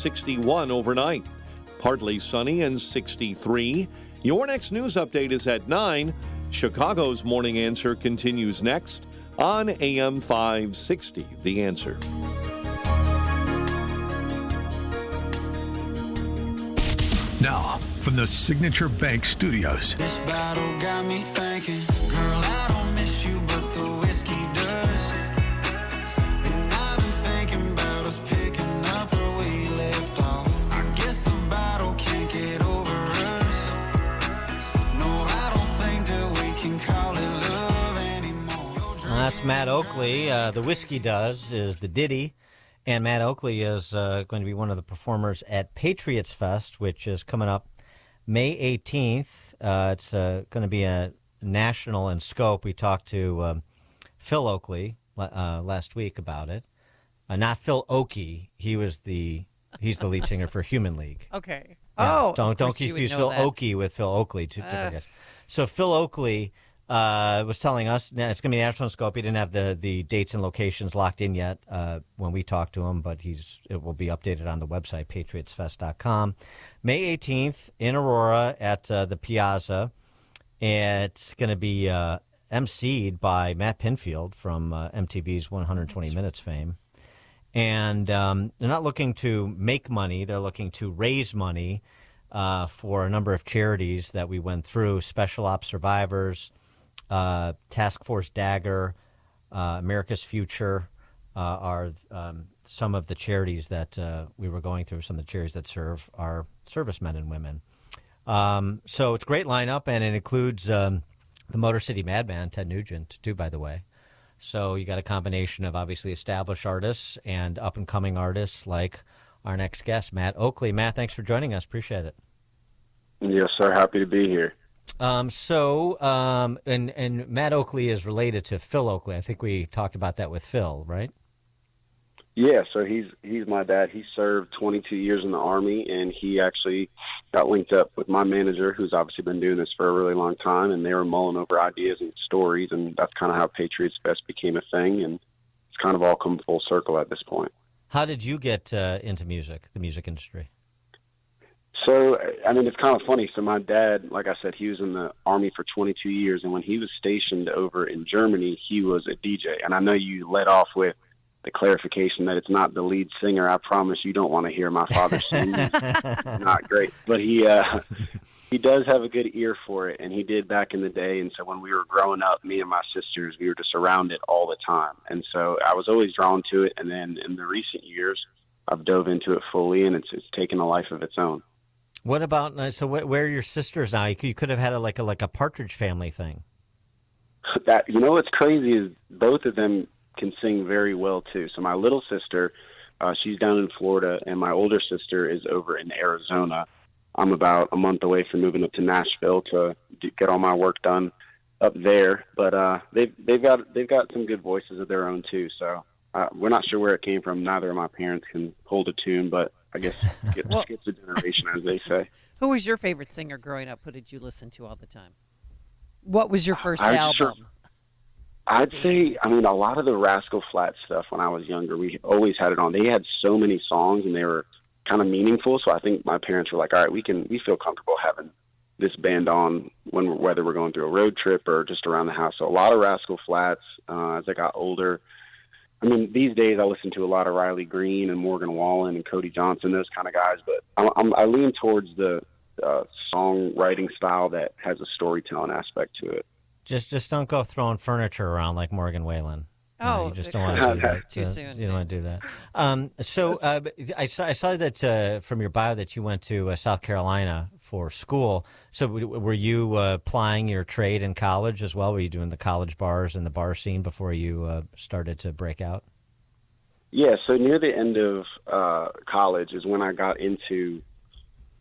61 overnight. Partly sunny and 63. Your next news update is at 9. Chicago's Morning Answer continues next on AM 560. The Answer. Now, from the Signature Bank Studios. This battle got me thinking, girl, I don't miss you, but the whiskey does. And I've been thinking about us picking up where we left off. I guess the battle can't get over us. No, I don't think that we can call it love anymore. That's Matt Oakley. The Whiskey Does is the ditty. And Matt Oakley is going to be one of the performers at Patriots Fest, which is coming up May 18th. It's going to be a national in scope. We talked to Phil Oakley last week about it. Not Phil Oakey. He's the lead singer for Human League. Okay. Yeah, don't confuse Phil Oakey with Phil Oakley. Two different guys. So Phil Oakley was telling us it's going to be national in scope. He didn't have the dates and locations locked in yet when we talked to him, but it will be updated on the website, patriotsfest.com. May 18th in Aurora at the Piazza. It's going to be emceed by Matt Pinfield from MTV's 120 Minutes fame. And they're not looking to make money. They're looking to raise money for a number of charities that we went through, Special Ops Survivors, Task Force Dagger, America's Future are some of the charities that we were going through, some of the charities that serve our servicemen and women. So it's a great lineup, and it includes the Motor City Madman, Ted Nugent, too, by the way. So you got a combination of obviously established artists and up-and-coming artists like our next guest, Matt Oakley. Matt, thanks for joining us. Appreciate it. Yes, sir. Happy to be here. And Matt Oakley is related to Phil Oakley. I think we talked about that with Phil, right? Yeah, so he's my dad. He served 22 years in the Army, and he actually got linked up with my manager, who's obviously been doing this for a really long time, and they were mulling over ideas and stories, and that's kind of how Patriots Fest became a thing, and it's kind of all come full circle at this point. How did you get into music, the music industry? So, I mean, it's kind of funny. So my dad, like I said, he was in the Army for 22 years, and when he was stationed over in Germany, he was a DJ. And I know you led off with the clarification that it's not the lead singer. I promise you don't want to hear my father sing. It's not great. But he does have a good ear for it, and he did back in the day. And so when we were growing up, me and my sisters, we were just around it all the time. And so I was always drawn to it. And then in the recent years, I've dove into it fully, and it's taken a life of its own. What about where are your sisters now? You could have had like a Partridge Family thing. That what's crazy is both of them can sing very well too. So my little sister, she's down in Florida, and my older sister is over in Arizona. I'm about a month away from moving up to Nashville to get all my work done up there. But they've got some good voices of their own too. So we're not sure where it came from. Neither of my parents can hold a tune, but I guess it's a generation, as they say. Who was your favorite singer growing up? Who did you listen to all the time? What was your first album? I'd say, a lot of the Rascal Flatts stuff when I was younger, we always had it on. They had so many songs, and they were kind of meaningful. So I think my parents were like, all right, we feel comfortable having this band on whether we're going through a road trip or just around the house. So a lot of Rascal Flatts as I got older. These days I listen to a lot of Riley Green and Morgan Wallen and Cody Johnson, those kind of guys. But I lean towards the songwriting style that has a storytelling aspect to it. Just don't go throwing furniture around like Morgan Wallen. Oh, you just don't want to do that. Too soon. You don't want to do that. I saw that from your bio that you went to South Carolina for school. So were you plying your trade in college as well? Were you doing the college bars and the bar scene before you started to break out? Yeah, so near the end of college is when I got into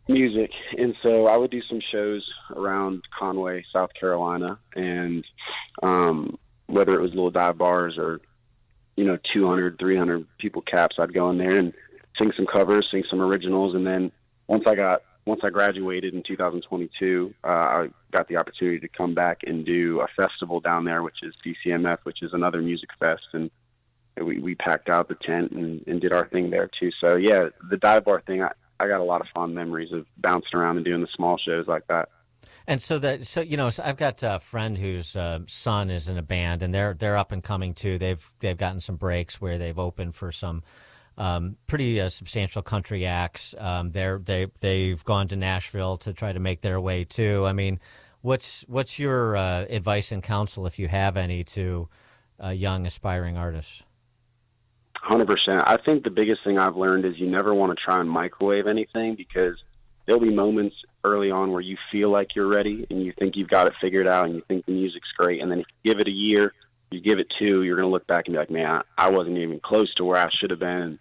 music, and so I would do some shows around Conway, South Carolina, and whether it was little dive bars or 200, 300 people caps, I'd go in there and sing some covers, sing some originals, and then once I graduated in 2022, I got the opportunity to come back and do a festival down there, which is CCMF, which is another music fest, and we packed out the tent and did our thing there too. So yeah, the dive bar thing, I got a lot of fond memories of bouncing around and doing the small shows like that. And so I've got a friend whose son is in a band, and they're up and coming too. They've gotten some breaks where they've opened for some pretty substantial country acts. They've gone to Nashville to try to make their way too. I mean, what's your advice and counsel, if you have any, to young aspiring artists? 100%. I think the biggest thing I've learned is you never want to try and microwave anything, because there'll be moments early on where you feel like you're ready and you think you've got it figured out and you think the music's great. And then if you give it a year, you give it two, you're going to look back and be like, man, I wasn't even close to where I should have been.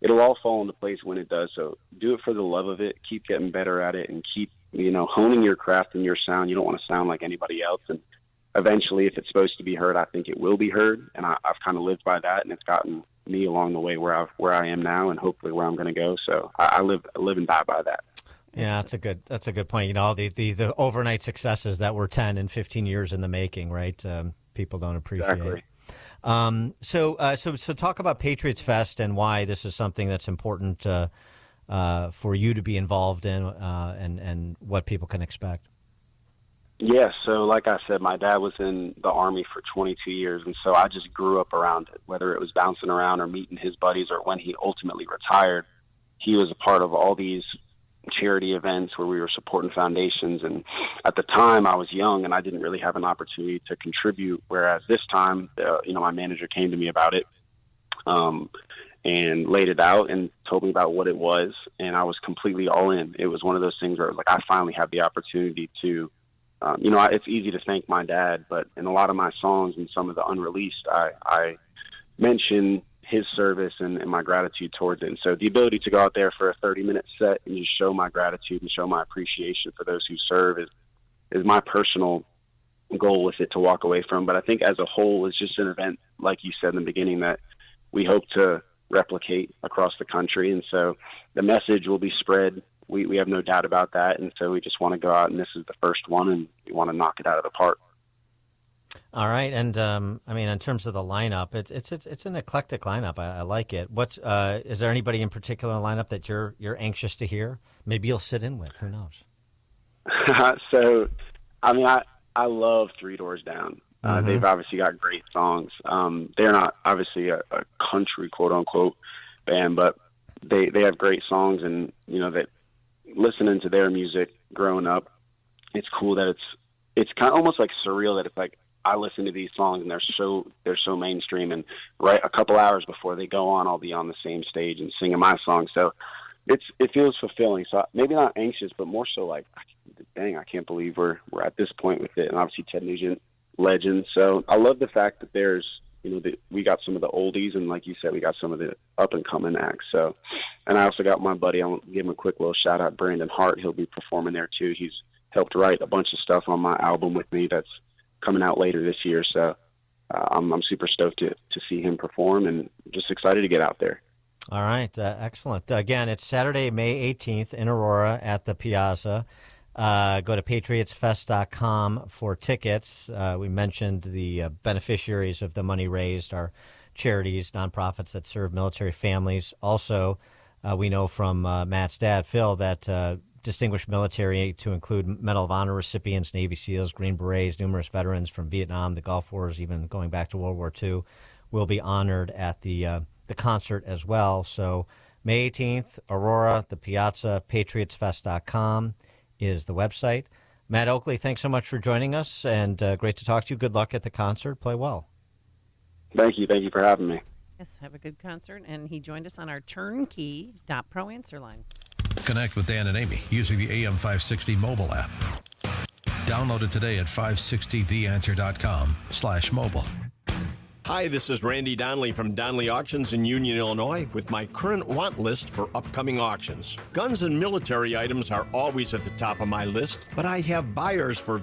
It'll all fall into place when it does. So do it for the love of it. Keep getting better at it and keep, honing your craft and your sound. You don't want to sound like anybody else. And eventually, if it's supposed to be heard, I think it will be heard. And I've kind of lived by that, and it's gotten me along the way where I am now, and hopefully where I'm going to go. So I live and die by that. Yeah, that's a good point. The overnight successes that were 10 and 15 years in the making, right? People don't appreciate. Exactly. So talk about Patriots Fest and why this is something that's important for you to be involved in, and what people can expect. Yeah, so like I said, my dad was in the Army for 22 years, and so I just grew up around it, whether it was bouncing around or meeting his buddies, or when he ultimately retired, he was a part of all these charity events where we were supporting foundations. And at the time I was young and I didn't really have an opportunity to contribute, whereas this time my manager came to me about it and laid it out and told me about what it was, and I was completely all in. It was one of those things where it was like I finally had the opportunity to it's easy to thank my dad, but in a lot of my songs and some of the unreleased, I mention his service and my gratitude towards it. And so the ability to go out there for a 30-minute set and just show my gratitude and show my appreciation for those who serve is my personal goal with it to walk away from. But I think as a whole, it's just an event, like you said in the beginning, that we hope to replicate across the country. And so the message will be spread. We have no doubt about that. And so we just want to go out, and this is the first one, and we want to knock it out of the park. All right, and in terms of the lineup, it's an eclectic lineup. I like it. Is there anybody in particular in the lineup that you're anxious to hear? Maybe you'll sit in with. Who knows? So, I love Three Doors Down. They've obviously got great songs. They're not obviously a country quote unquote band, but they have great songs, and that listening to their music growing up, it's cool that it's kind of almost like surreal that it's like I listen to these songs and they're so mainstream, and right a couple hours before they go on, I'll be on the same stage and singing my song. So it feels fulfilling. So maybe not anxious, but more so like, dang, I can't believe we're at this point with it. And obviously Ted Nugent, legend. So I love the fact that there's we got some of the oldies, and like you said, we got some of the up and coming acts. So, and I also got my buddy. I'll give him a quick little shout out, Brandon Hart. He'll be performing there too. He's helped write a bunch of stuff on my album with me that's coming out later this year. So I'm super stoked to see him perform, and just excited to get out there. All right. Excellent. Again, it's Saturday, May 18th in Aurora at the Piazza. Go to patriotsfest.com for tickets. We mentioned the beneficiaries of the money raised are charities, nonprofits that serve military families. Also, we know from Matt's dad, Phil, that distinguished military, to include Medal of Honor recipients, Navy SEALs, Green Berets, numerous veterans from Vietnam, the Gulf Wars, even going back to World War II, will be honored at the concert as well. So May 18th, Aurora, the Piazza, patriotsfest.com is the website. Matt Oakley, thanks so much for joining us, and great to talk to you. Good luck at the concert. Play well. Thank you. Thank you for having me. Yes, have a good concert. And he joined us on our turnkey.pro answer line. Connect with Dan and Amy using the AM 560 mobile app. Download it today at 560theanswer.com/mobile. Hi, this is Randy Donnelly from Donnelly Auctions in Union, Illinois, with my current want list for upcoming auctions. Guns and military items are always at the top of my list, but I have buyers for